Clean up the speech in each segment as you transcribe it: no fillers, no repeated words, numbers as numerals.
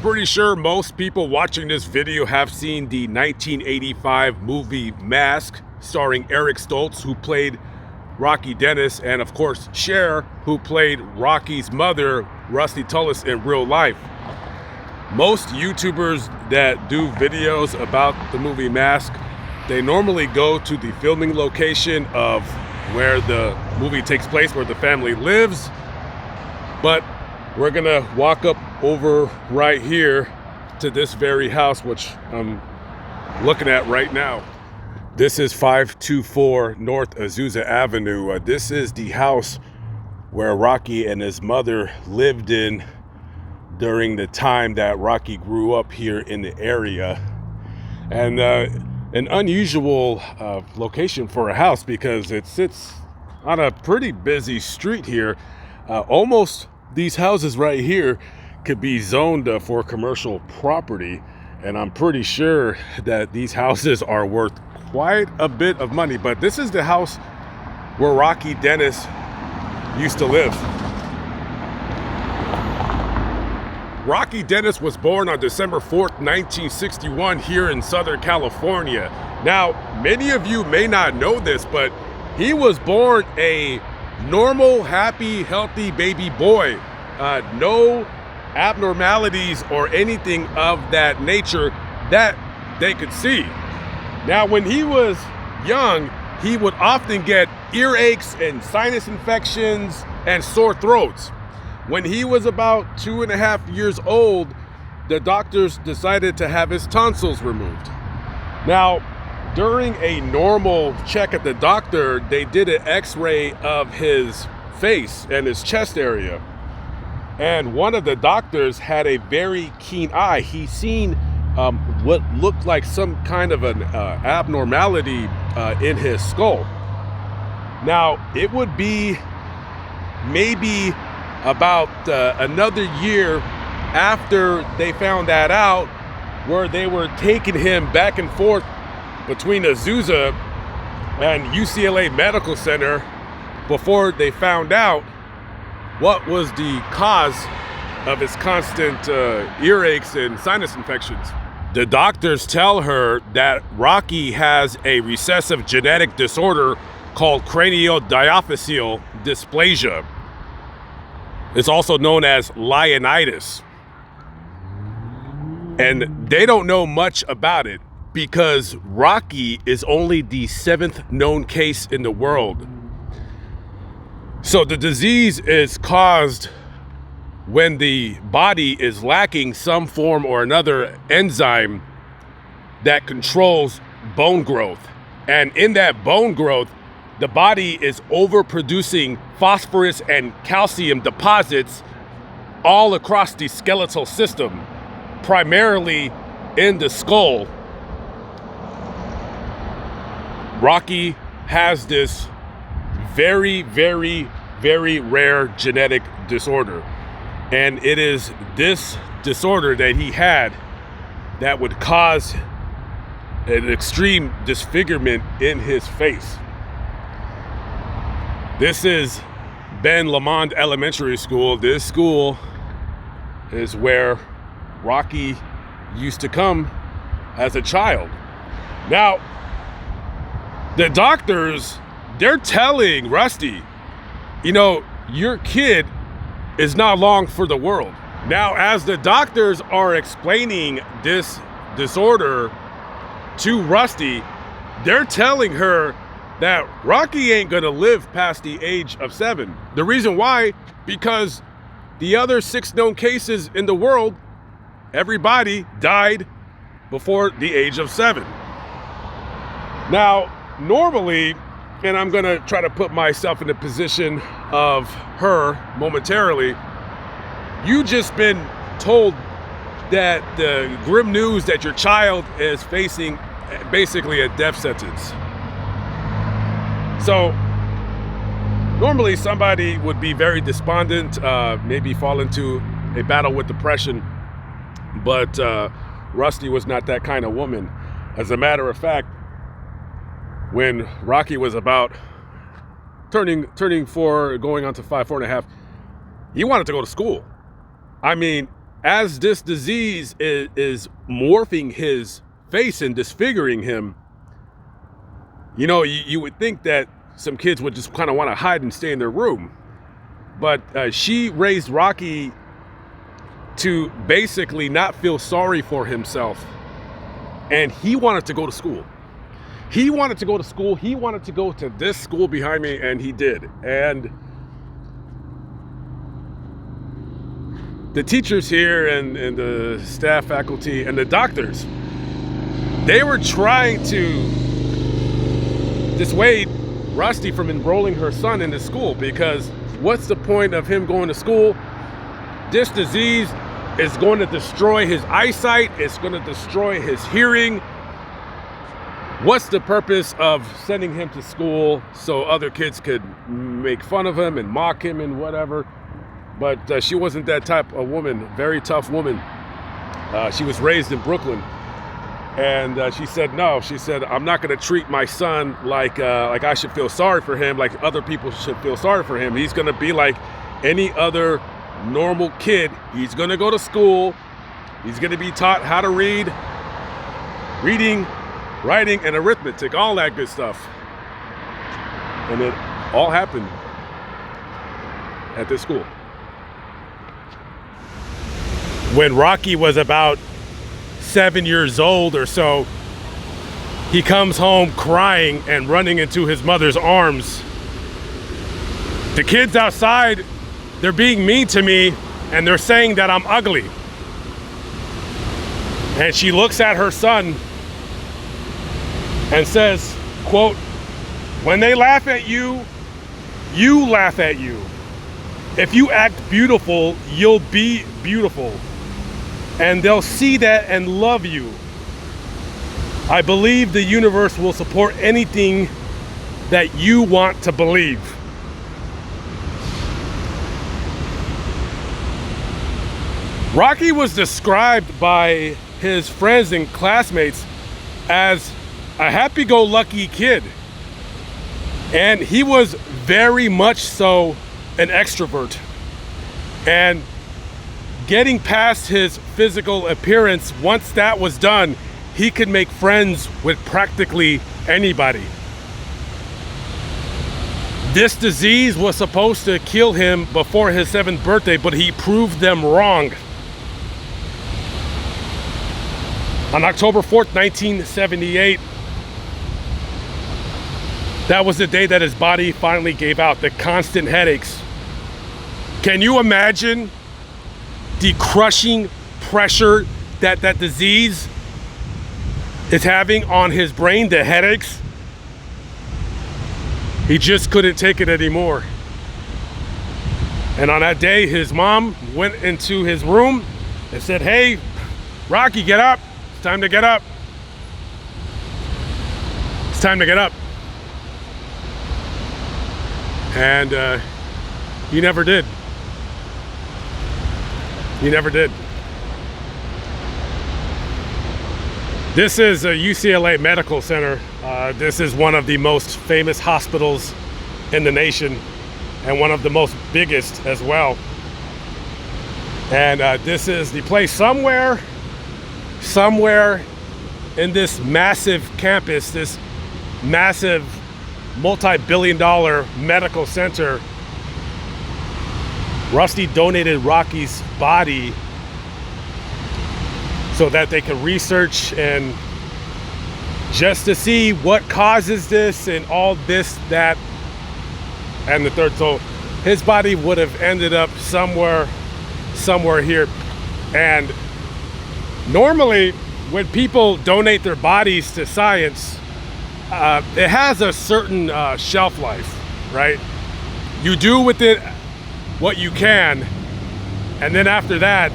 pretty sure most people watching this video have seen the 1985 movie Mask, starring Eric Stoltz, who played Rocky Dennis, and of course Cher, who played Rocky's mother, Rusty Tullis, in real life. Most YouTubers that do videos about the movie Mask, they normally go to the filming location of where the movie takes place, where the family lives. But we're gonna walk up over right here to this very house, which I'm looking at right now. This is 524 North Azusa Avenue. This is the house where Rocky and his mother lived in during the time that Rocky grew up here in the area. And an unusual location for a house, because it sits on a pretty busy street here. Almost these houses right here could be zoned for commercial property, and I'm pretty sure that these houses are worth quite a bit of money. But this is the house where Rocky Dennis used to live. Rocky Dennis was born on December 4th, 1961 here in Southern California. Now, many of you may not know this, but he was born a normal, happy, healthy baby boy. No abnormalities or anything of that nature that they could see. Now, when he was young, he would often get earaches and sinus infections and sore throats. When he was about 2.5 years old, the doctors decided to have his tonsils removed. Now, during a normal check at the doctor, they did an x-ray of his face and his chest area. And one of the doctors had a very keen eye. He seen what looked like some kind of an abnormality in his skull. Now, it would be maybe about another year after they found that out, where they were taking him back and forth between Azusa and UCLA Medical Center before they found out what was the cause of his constant earaches and sinus infections. The doctors tell her that Rocky has a recessive genetic disorder called craniodiaphyseal dysplasia. It's also known as Leonidas. And they don't know much about it because Rocky is only the 7th known case in the world. So the disease is caused when the body is lacking some form or another enzyme that controls bone growth. And in that bone growth, the body is overproducing phosphorus and calcium deposits all across the skeletal system, primarily in the skull. Rocky has this very, very, very rare genetic disorder. And it is this disorder that he had that would cause an extreme disfigurement in his face. This is Ben Lamont Elementary School. This school is where Rocky used to come as a child. Now, the doctors, they're telling Rusty, you know, your kid is not long for the world. Now, as the doctors are explaining this disorder to Rusty, they're telling her that Rocky ain't gonna live past the age of 7. The reason why, because the other 6 known cases in the world, everybody died before the age of 7. Now, normally, and I'm gonna try to put myself in the position of her momentarily, you just been told that the grim news that your child is facing basically a death sentence. So normally somebody would be very despondent, maybe fall into a battle with depression, but Rusty was not that kind of woman. As a matter of fact, when Rocky was about turning 4, going on to 5, 4.5, he wanted to go to school. I mean, as this disease is morphing his face and disfiguring him, you know, you would think that some kids would just kind of want to hide and stay in their room. But she raised Rocky to basically not feel sorry for himself. And he wanted to go to school. He wanted to go to school. He wanted to go to this school behind me, and he did. And the teachers here and the staff, faculty, and the doctors, they were trying to dissuade Rusty from enrolling her son into school, because what's the point of him going to school? This disease is going to destroy his eyesight. It's going to destroy his hearing. What's the purpose of sending him to school so other kids could make fun of him and mock him and whatever? But she wasn't that type of woman, very tough woman. She was raised in Brooklyn. And she said, no, she said, I'm not going to treat my son like I should feel sorry for him, like other people should feel sorry for him. He's going to be like any other normal kid. He's going to go to school. He's going to be taught how to read, reading, writing, and arithmetic, all that good stuff. And it all happened at this school. When Rocky was about 7 years old or so, he comes home crying and running into his mother's arms. The kids outside, they're being mean to me and they're saying that I'm ugly. And she looks at her son and says, quote, when they laugh at you, you laugh at you. If you act beautiful, you'll be beautiful. And they'll see that and love you. I believe the universe will support anything that you want to believe. Rocky was described by his friends and classmates as a happy-go-lucky kid. And he was very much so an extrovert. And getting past his physical appearance, once that was done, he could make friends with practically anybody. This disease was supposed to kill him before his 7th birthday, but he proved them wrong. On October 4th, 1978, that was the day that his body finally gave out, the constant headaches. Can you imagine the crushing pressure that disease is having on his brain, the headaches? He just couldn't take it anymore. And on that day, his mom went into his room and said, hey, Rocky, get up. It's time to get up. It's time to get up. And he never did. He never did. This is a UCLA Medical Center. This is one of the most famous hospitals in the nation and one of the most biggest as well. And this is the place somewhere in this massive campus, this massive multi-billion-dollar medical center. Rusty donated Rocky's body so that they could research and just to see what causes this and all this, that, and the third. So his body would have ended up somewhere here. And normally when people donate their bodies to science, it has a certain shelf life, right? You do with it what you can, and then after that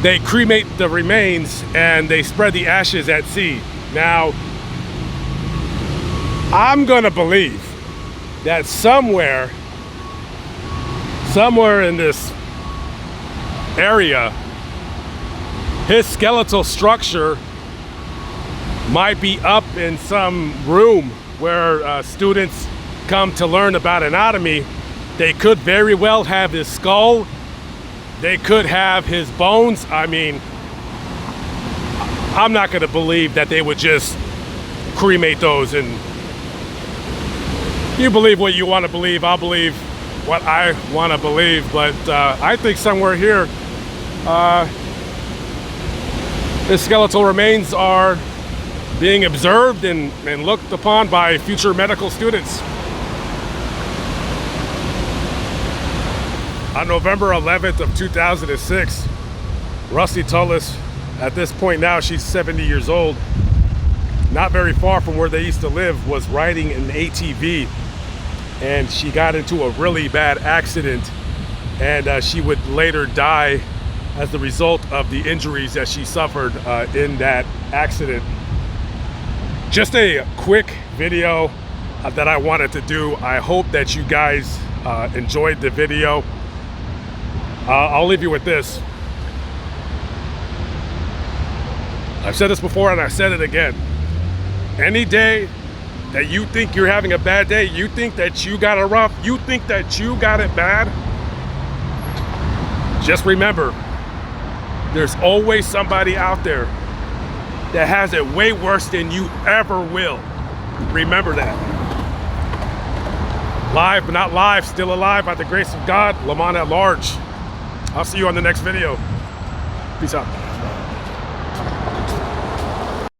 they cremate the remains and they spread the ashes at sea. Now I'm gonna believe that somewhere in this area, his skeletal structure might be up in some room where students come to learn about anatomy. They could very well have his skull they could have his bones. I mean, I'm not going to believe that they would just cremate those. And you believe what you want to believe. I'll believe what I want to believe. But I think somewhere here, the skeletal remains are being observed and looked upon by future medical students. On November 11th of 2006, Rusty Tullis, at this point now she's 70 years old, not very far from where they used to live, was riding an ATV, and she got into a really bad accident, and she would later die as the result of the injuries that she suffered in that accident. Just a quick video that I wanted to do. I hope that you guys enjoyed the video. I'll leave you with this. I've said this before and I said it again. Any day that you think you're having a bad day, you think that you got it rough, you think that you got it bad, just remember, there's always somebody out there that has it way worse than you ever will. Remember that. Live but not live, still alive by the grace of God, Lamont at large. I'll see you on the next video. Peace out.